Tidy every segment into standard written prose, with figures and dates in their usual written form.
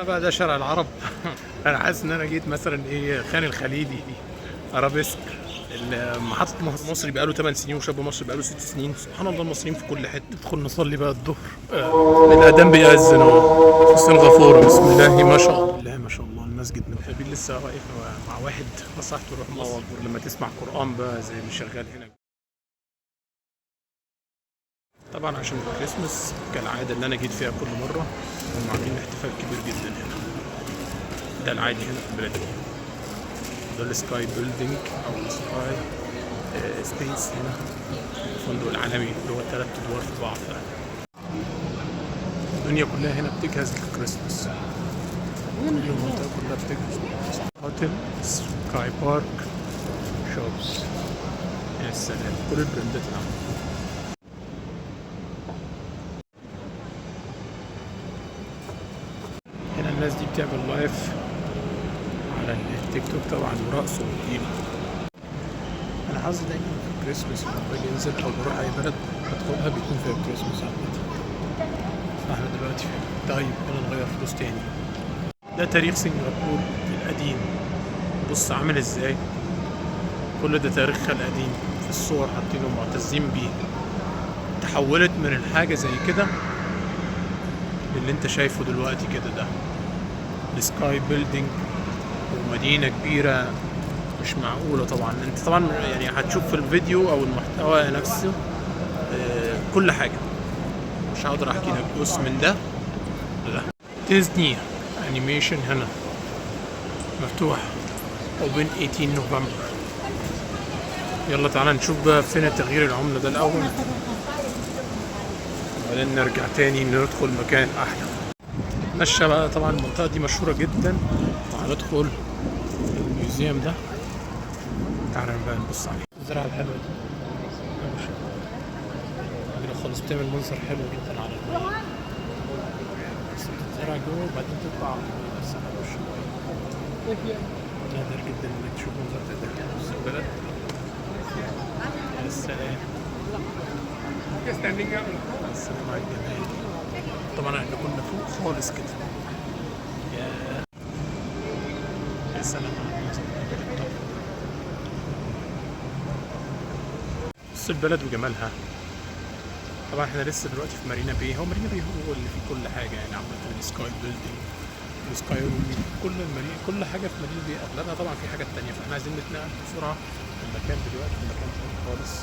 بقى ده شارع العرب. انا حاسس ان انا جيت مثلا ايه خان الخليلي، ارابيسك، محطة مصري بقاله 8 سنين، وشاب مصري بقاله 6 سنين. سبحان الله، المصريين في كل حتة. ندخل نصلي بقى الظهر. الأذان بيأذن اهو في سنغافورة. بسم الله ما شاء الله، ما شاء الله. المسجد نبيل لسه واقف مع واحد، نصحته يروح مصر. لما تسمع قرآن بقى زي اللي شغال هنا. طبعا عشان الكريسماس كالعادة اللي أنا جيت فيها كل مرة، هم عاملين احتفال كبير جدا هنا. ده العادي هنا في البلد دي. ده السكاي بيلدينج أو السكاي سبيس هنا، الفندق العالمي اللي هو 3 أدوار في بعض. الدنيا كلها هنا بتجهز للكريسماس. المنطقة كلها بتجهز للكريسماس. هوتيل سكاي بارك شوبس. يا سلام، كل البراندات اللي عندهم. هنا الناس دي بتعمل لايف على التيك توك طبعا، ورقص وتقيل. انا حظي دايما في الكريسماس لما باجي انزل او بروح اي بلد بدخلها بيكون فيها كريسماس عامة. فاحنا دلوقتي فين؟ طيب يلا نغير فلوس تاني. ده تاريخ سنغافور القديم. بص عامل ازاي، كل ده تاريخها القديم في الصور حاطينه معتزين بيه. تحولت من الحاجة زي كده للي انت شايفه دلوقتي كده. ده السكاي بيلدينج ومدينة كبيرة مش معقولة. طبعا انت طبعا يعني هتشوف في الفيديو او المحتوى نفسه كل حاجة. مش هقدر احكي لك. بص من ده لده. ديزني انيميشن هنا مفتوح، اوبن 18 نوفمبر. يلا تعالى نشوف بقى فين تغيير العملة ده الاول، وبعدين نرجع تاني ندخل مكان احلى. نتمشى بقى. طبعا المنطقة دي مشهورة جدا، وهندخل الميوزيوم ده. تعالى بقى نبص عليه. الزرعة الحلوة دي كده خالص، بتعمل منظر حلو جدا على المية. بس بتتزرع جوه وبعدين تطلع على المية. بس حلو شوية. نادر جدا انك تشوف منظر زي ده في وسط البلد. يا سلام. السلام على الجمال. طبعا احنا كنا فوق خالص كده. يا سلام على المنظر. بص البلد وجمالها. طبعا احنا لسه دلوقتي في مارينا بي. هو مارينا بي هو اللي فيه كل حاجه يعني عامه. السكاي بيلدينج والسكاي رومي، كل المارينا، كل حاجه في مارينا بي اغلبها. طبعا في حاجات تانية، فاحنا عايزين نتنقل بسرعه في المكان دلوقتي. المكان تاني خالص.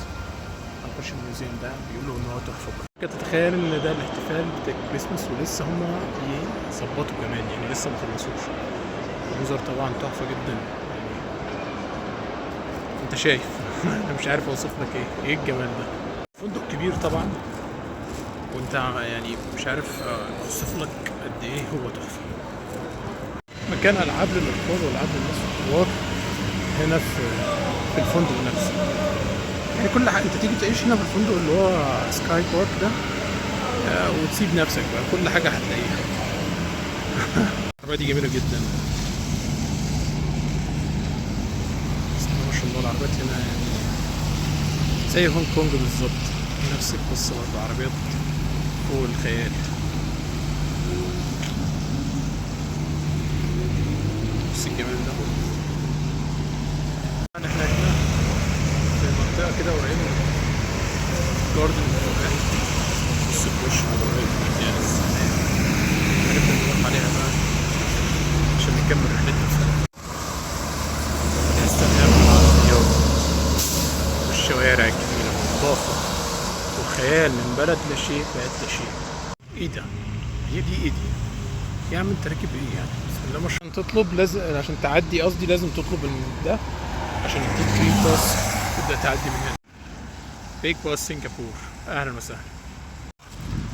هنخش الميوزيوم ده، بيقولوا ان هو تحفه. كنت تتخيل ان ده الاحتفال بتاع الكريسماس ولسه هما يظبطوا كمان، يعني لسه ما خلصوش. المنظر طبعا تحفه جدا يعني. انت شايف. انا مش عارف اوصف لك ايه الجمال ده. فندق كبير طبعا، وانت يعني مش عارف اوصف لك قد ايه هو تحفه. مكان العاب للاطفال والعاب للناس الكبار هنا في الفندق نفسه. يعني كل حاجه انت تيجي تعيش هنا في الفندق اللي هو سكاي بارك ده، وتسيب نفسك بقى كل حاجه هتلاقيها. العربيه دي جميله جدا. بسم الله ما شاء الله. العربيات هنا يعني زي هونج كونج بالظبط، نفس القصه برضه. عربيات فوق الخيال. بص الجمال ده. احنا هنا في منطقة كده قريبة من جاردن الفوقاني. بص الوش قريب من يعني السلام. هنبدأ نروح عليها بقى عشان نكمل رحلتنا سوا. يا سلام على الرياض والشوارع الجميلة والنظافة وخيال. من بلد لا شيء بقت لا شيء. ايه ده؟ هي دي ايه دي؟ يا عم انت راكب ايه يعني؟ بسم الله. مش عشان تطلب لازم، عشان تعدي قصدي لازم تطلب ده عشان يديك فري باس تبدأ تعدي من هنا. بيج باس سنغافور. اهلا وسهلا.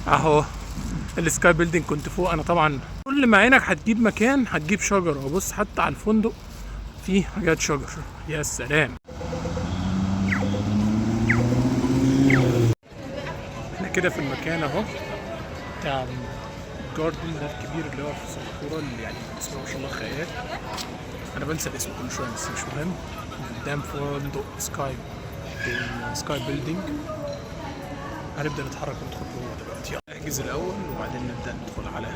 اهو السكاي بيلدينج كنت فوق انا. طبعا كل ما عينك هتجيب مكان هتجيب شجر. وبص حتى على الفندق فيه حاجات شجر. يا سلام. احنا كده في المكان اهو بتاع الجاردن ده الكبير اللي هو في سنغافورة، اللي يعني بسم الله ما شاء الله خيال. انا بنسى الاسم كل شويه بس مش مهم. قدام فندق سكاي بيلدينج. هنبدا نتحرك وندخل جوه دلوقتي. يلا احجز الاول وبعدين نبدا ندخل على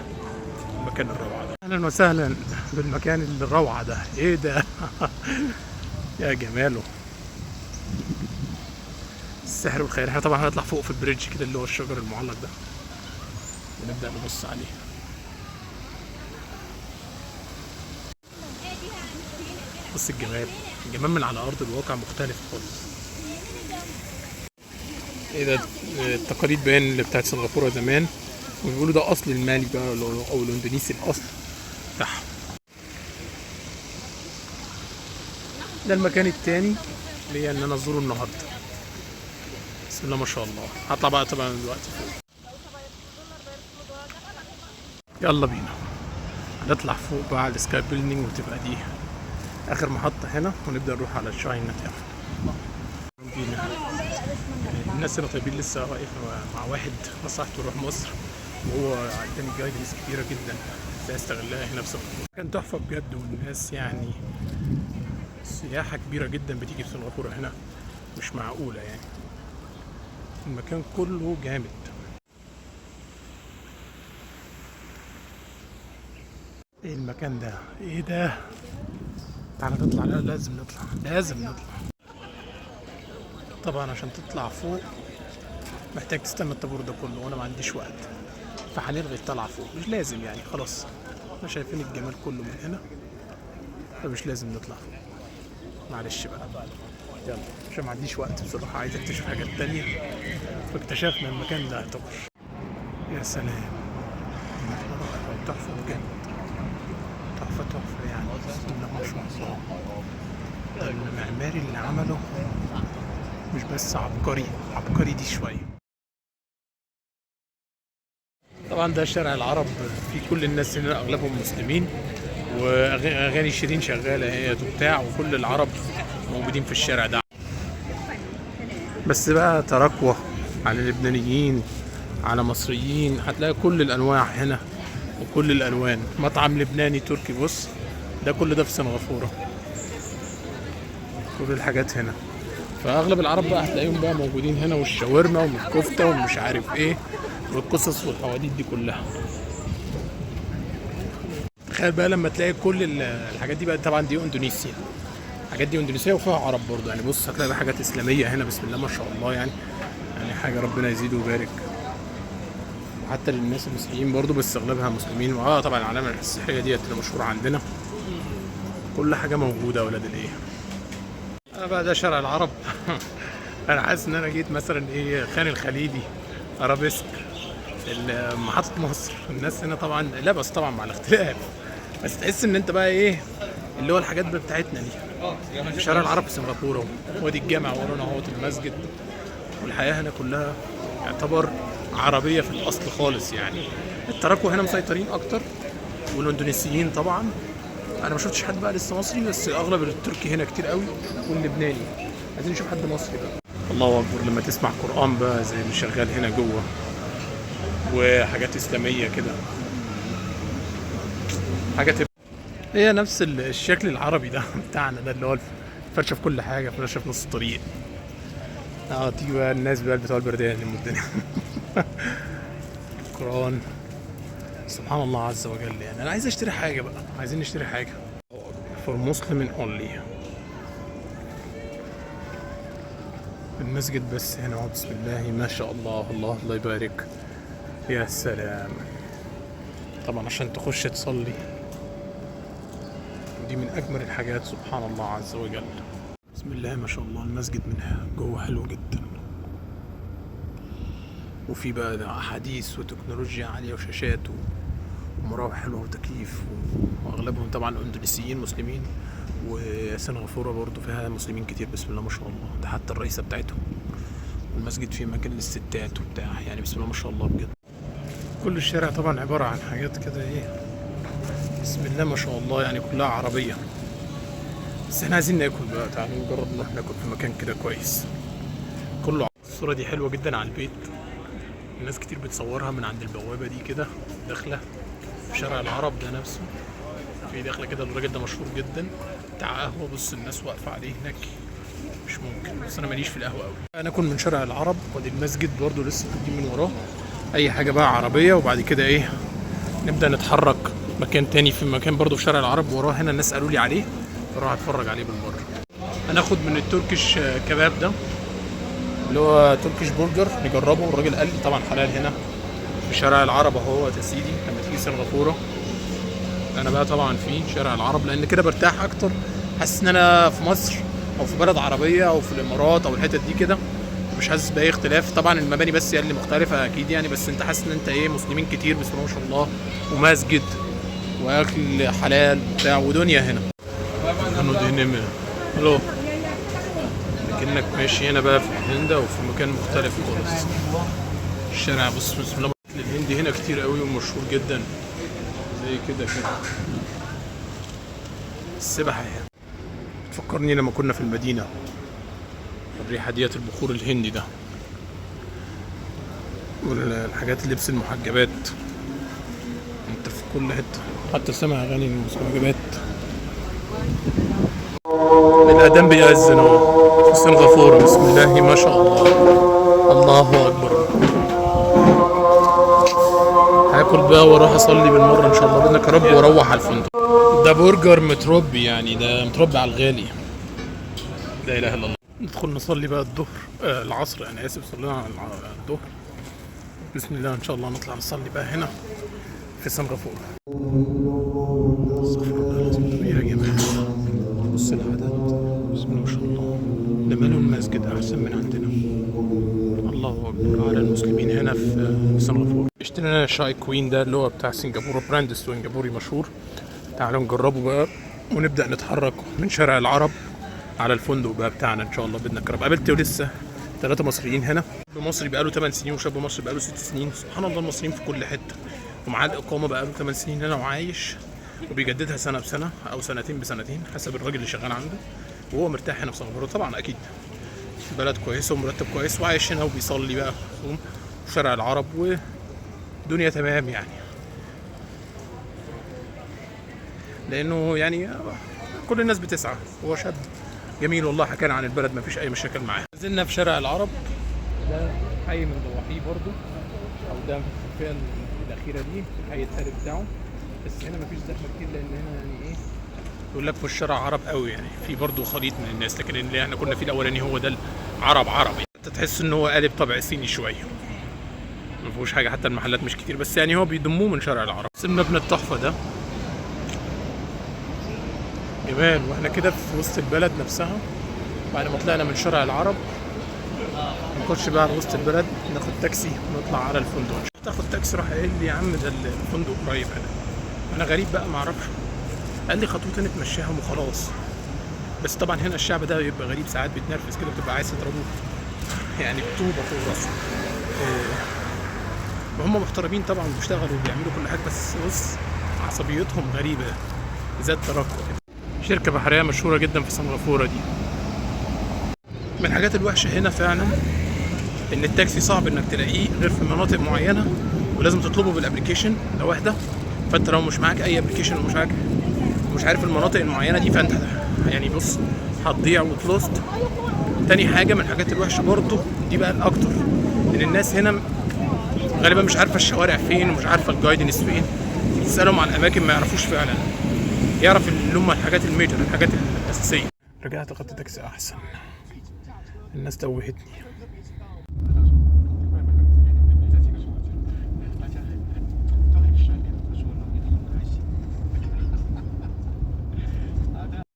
المكان الروعة ده. اهلا وسهلا بالمكان الروعة ده. ايه ده؟ يا جماله، السحر والخير. احنا طبعا هنطلع فوق في البريدج كده اللي هو الشجر المعلق ده ونبدأ نبص عليه. بص الجمال، الجمال من على ارض الواقع مختلف خالص. ايه ده؟ التقاليد باين اللي بتاعت سنغافورة زمان، وبيقولوا ده اصل المالي بقى او الاندونيسي الاصل بتاعهم. ده المكان التاني اللي هي ان انا ازوره النهارده. بسم الله ما شاء الله. هطلع بقى طبعا دلوقتي فوق. يلا بينا هنطلع فوق بقى على السكاي بيلدينج، وتبقى دي اخر محطة هنا، ونبدأ نروح على الشاينا تاون. بينا الناس اللي طيبين. لسه واقف مع واحد نصحته يروح مصر، وهو عندنا جايدنس كتيرة جدا ازاي استغلها هنا في سنغافورة. كان تحفة بجد، والناس يعني سياحة كبيرة جدا بتيجي في سنغافورة هنا، مش معقولة يعني. المكان كله جامد. ايه المكان ده؟ ايه ده؟ تعالى نطلع. لا لازم نطلع، لازم نطلع. طبعا عشان تطلع فوق محتاج تستنى الطابور ده كله، وانا ما عنديش وقت، فهنلغي الطلعة فوق. مش لازم يعني، خلاص احنا شايفين الجمال كله من هنا، فمش لازم نطلع فوق. معلش بقى، يلا عشان ما عنديش وقت بصراحة، عايز اكتشف حاجات تانية. فاكتشفنا المكان ده يعتبر. يا سلام، تحفة بجد، تحفة تحفة يعني. بسم الله ما شاء الله. المعماري اللي عمله مش بس عبقري، عبقري دي شوية. طبعا ده شارع العرب، في كل الناس هنا اغلبهم مسلمين، واغاني شيرين شغالة هي وبتاع، وكل العرب موجودين في الشارع ده. بس بقى تراكوة على لبنانيين، على مصريين، هتلاقي كل الانواع هنا وكل الالوان. مطعم لبناني تركي، بص ده كل ده في سنغافورة، كل الحاجات هنا. فاغلب العرب بقى هتلاقيهم بقى موجودين هنا، والشاورما والكفته ومش عارف ايه والقصص والحواديت دي كلها. تخيل بقى لما تلاقي كل الحاجات دي بقى. طبعا دي اندونيسيا، الحاجات دي اندونيسيه وفيها عرب برضه يعني. بص هتلاقي بقى حاجات اسلاميه هنا، بسم الله ما شاء الله يعني. يعني حاجه ربنا يزيد ويبارك. وحتى للناس المسيحيين برضه، بس اغلبها مسلمين. طبعا العلامه السياحيه ديت اللي مشهوره عندنا، كل حاجه موجوده. ولاد الايه بقى ده شارع العرب. انا حاسس ان انا جيت مثلا ايه خان الخليلي، ارابيسك، محطة مصر. الناس هنا طبعا لا، بس طبعا مع الاختلاف، بس تحس ان انت بقى ايه اللي هو الحاجات بتاعتنا دي. شارع العرب في سنغافورة، وادي الجامع ورانا اهوت المسجد. والحياة هنا كلها يعتبر عربية في الاصل خالص يعني. التراكوة هنا مسيطرين اكتر، والاندونيسيين طبعا. انا ما شفتش حد بقى لسه مصري، بس اغلب التركي هنا كتير قوي، واللبناني. عايزين نشوف حد مصري بقى. الله اكبر لما تسمع قرآن بقى زي اللي شغال هنا جوه، وحاجات اسلاميه كده، حاجات هي نفس الشكل العربي ده بتاعنا ده، اللي هو فرشه في كل حاجه، فرشه في نص الطريق. تيجي بقى الناس بقى بتوع البردان الدنيا. القرآن سبحان الله عز وجل يعني. انا عايز اشتري حاجه بقى، عايزين نشتري حاجه for Muslim only. المسجد بس هنا اهو، بسم الله ما شاء الله، الله الله يبارك. يا سلام. طبعا عشان تخش تصلي، ودي من اجمل الحاجات سبحان الله عز وجل. بسم الله ما شاء الله. المسجد من جوه حلو جدا، وفي بقى ده احاديث وتكنولوجيا عاليه وشاشات ومراوح حلوه وتكييف، واغلبهم طبعا اندونيسيين مسلمين. وسنغافوره برضو فيها مسلمين كتير، بسم الله ما شاء الله. ده حتى الرئيسه بتاعتهم. والمسجد فيه مكان للستات وبتاع يعني، بسم الله ما شاء الله بجد. كل الشارع طبعا عباره عن حاجات كده ايه، بسم الله ما شاء الله يعني، كلها عربيه. بس احنا عايزين ناكل بقى، تعالوا نجرب نروح ناكل في مكان كده كويس كله. الصوره دي حلوه جدا على البيت، الناس كتير بتصورها من عند البوابه دي كده داخله في شارع العرب ده نفسه. في داخله كده الراجل ده مشهور جدا بتاع قهوه. بص الناس واقفه عليه هناك، مش ممكن. بس انا ماليش في القهوه قوي. انا اكل من شارع العرب، وادي المسجد برضو لسه قديم من وراه. اي حاجه بقى عربيه، وبعد كده ايه نبدأ نتحرك مكان تاني، في مكان برضو في شارع العرب وراه هنا، الناس قالوا لي عليه فراح اتفرج عليه بالمرة. هناخد من التركيش كباب ده اللي هو تركيش برجر نجربه، والراجل قال لي طبعا حلال هنا في شارع العرب اهو يا سيدي لما تيجي سنغافورة. انا بقى طبعا في شارع العرب لان كده برتاح اكتر، حاسس ان انا في مصر او في بلد عربية او في الامارات او الحتت دي كده، مش حاسس باي اختلاف. طبعا المباني بس هي اللي مختلفه اكيد يعني، بس انت حاسس ان انت ايه، مسلمين كتير بسم الله ما شاء الله، ومسجد واكل حلال بتاع ودنيا هنا. الو، لكنك ماشي هنا بقى في الهند او في مكان مختلف خالص. الشارع بص بسم الله، الهندي هنا كتير قوي ومشهور جدا زي كده السبحه يعني. تفكرني لما كنا في المدينه، الريحه ديت البخور الهندي ده، والحاجات لبس المحجبات، انت في كل حته حتى سمع اغاني المحجبات. الاذان بيأذن اهو في سنغافوره، بسم الله ما شاء الله، الله اكبر. هاكل بقى واروح اصلي بالمره ان شاء الله باذنك يا رب واروح على الفندق. ده برجر متربي يعني، ده متربي على الغالي، لا اله الا الله. ندخل نصلي بقى الظهر، العصر انا اسف، صلينا على الظهر. بسم الله ان شاء الله نطلع نصلي بقى هنا في سنغافورة. استغفر الله العظيم يا جماعة، بص العدد بسم الله ما شاء الله، ده ماله المسجد احسن من عندنا، الله اكبر على المسلمين هنا في سنغافورة. اشترينا شاي كوين ده اللي هو بتاع سنغافورة، براند سنغافوري مشهور. تعالوا نجربه بقى ونبدأ نتحرك من شارع العرب على الفندق بقى بتاعنا ان شاء الله باذن الله. قابلت لسه 3 مصريين هنا، مصري بقاله 8 سنين وشاب مصري بقاله 6 سنين. سبحان الله المصريين في كل حته، ومعاه الاقامه بقاله 8 سنين هنا وعايش، وبيجددها سنه بسنه او سنتين بسنتين حسب الراجل اللي شغال عنده، وهو مرتاح هنا في سنغافوره. طبعا اكيد بلد كويسه ومرتب كويس، وعايش هنا وبيصلي بقى في شارع العرب ودنيا تمام يعني، لانه يعني كل الناس بتسعى. هو شاب جميل والله، حكينا عن البلد ما فيش اي مشاكل معاه. نزلنا في شارع العرب، ده حي من ضواحيه برضو، او ده في الفئه الاخيره دي الحي الثالث بتاعه. بس هنا ما فيش زحمه كتير لان هنا يعني ايه، يقول لك في الشارع عرب قوي يعني، في برضو خليط من الناس، لكن اللي احنا كنا فيه الاولاني هو ده العرب عربي، انت تحس ان هو قالب طبع صيني شويه، ما فيهوش حاجه، حتى المحلات مش كتير، بس يعني هو بيضموه من شارع العرب. المبنى التحفه ده جمال، واحنا كده في وسط البلد نفسها. بعد ما طلعنا من شارع العرب نخش بقى على وسط البلد، ناخد تاكسي ونطلع على الفندق. تاخد تاكسي، راح قال لي يا عم ده الفندق قريب هنا. انا غريب بقى ما اعرفش، قال لي خطوتين اتمشاهم وخلاص. بس طبعا هنا الشعب ده بيبقى غريب ساعات، بيتنرفز كده، بتبقى عايز تضربوه يعني بطوبه فوق راسه. وهم محترمين طبعا، بيشتغلوا وبيعملوا كل حاجه، بس بص عصبيتهم غريبه زي الترقه كده. شركه بحريه مشهوره جدا في سنغافوره دي. من الحاجات الوحشه هنا فعلا ان التاكسي صعب انك تلاقيه غير في مناطق معينه، ولازم تطلبه بالابلكيشن ده واحده. فانت لو مش معاك اي ابلكيشن ومش عارف المناطق المعينه دي، فانت يعني بص هتضيع وتلوست. تاني حاجه من الحاجات الوحشه برضو دي بقى الاكتر، ان الناس هنا غالبا مش عارفه الشوارع فين ومش عارفه الجايدنس فين، تسالهم عن الاماكن ما يعرفوش فعلا، يعرف اللي هم الحاجات الميجر، الحاجات الاساسيه. رجعت خدت تاكسي احسن، الناس توهتني.